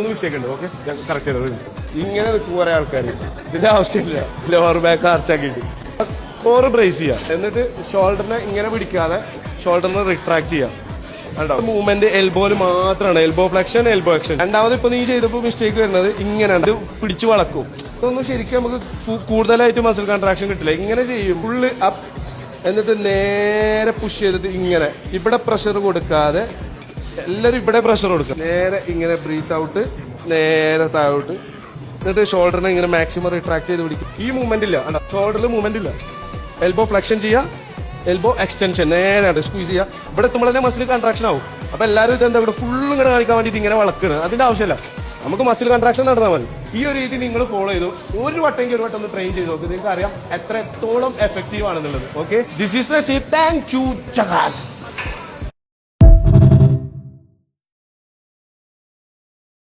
Mistake ഉണ്ട്. Okay correct ചെയ്തത്. ഇങ്ങനെ നിൽക്കും കുറെ ആൾക്കാർ, ഇതിന്റെ ആവശ്യമില്ല. ലോവർ ബാക്ക് ആർച്ചാക്കിയിട്ട് കോറ് ബ്രേസ് ചെയ്യാം, എന്നിട്ട് ഷോൾഡറിനെ ഇങ്ങനെ പിടിക്കാതെ ഷോൾഡറിനെ റിട്രാക്ട് ചെയ്യാം. മൂവ്മെന്റ് എൽബോയിൽ മാത്രമാണ്, എൽബോ ഫ്ലെക്ഷൻ, എൽബോ ആക്ഷൻ. രണ്ടാമത് ഇപ്പൊ നീ ചെയ്തപ്പോ മിസ്റ്റേക്ക് വരുന്നത് ഇങ്ങനെയാണ്, ഇത് പിടിച്ചു വളക്കും. ഇതൊന്നും ശരിക്കും നമുക്ക് കൂടുതലായിട്ട് മസിൽ കൺട്രാക്ഷൻ കിട്ടില്ല. ഇങ്ങനെ ചെയ്യും, ഫുള്ള് അപ്പ്, എന്നിട്ട് നേരെ പുഷ് ചെയ്തിട്ട് ഇങ്ങനെ ഇവിടെ പ്രഷർ കൊടുക്കാതെ, എല്ലാരും ഇവിടെ പ്രഷർ കൊടുക്കുക. നേരെ ഇങ്ങനെ ബ്രീത്ത് ഔട്ട്, നേരെ താഴോട്ട്, എന്നിട്ട് ഷോൾഡറിനെ ഇങ്ങനെ മാക്സിമം റിട്രാക്ട് ചെയ്ത് പിടിക്കും. ഈ മൂവ്മെന്റ് ഇല്ല, ഷോൾഡറിൽ മൂവ്മെന്റ് ഇല്ല. എൽബോ ഫ്ലെക്ഷൻ ചെയ്യുക, എൽബോ എക്സ്റ്റൻഷൻ നേരെ സ്ക്വീസ് ചെയ്യുക. ഇവിടെ എത്തുമ്പോൾ തന്നെ മസിൽ കൺട്രാക്ഷൻ ആവും. അപ്പൊ എല്ലാവരും ഇതെന്താ ഇവിടെ ഫുള്ളും ഇങ്ങനെ കാണിക്കാൻ വേണ്ടിയിട്ട് ഇങ്ങനെ വളക്കണം. അതിന്റെ ആവശ്യമില്ല, നമുക്ക് മസിൽ കൺട്രാക്ഷൻ നടന്നാൽ മതി. ഈ ഒരു രീതി നിങ്ങൾ ഫോളോ ചെയ്തു ഒരു വട്ടമെങ്കിൽ ഒരു വട്ടം ഒന്ന് ട്രെയിൻ ചെയ്ത് നോക്ക്. നിങ്ങൾക്ക് അറിയാം എത്രത്തോളം എഫക്റ്റീവ് ആണെന്നുള്ളത്. Okay, this is thank you ചകാസ്.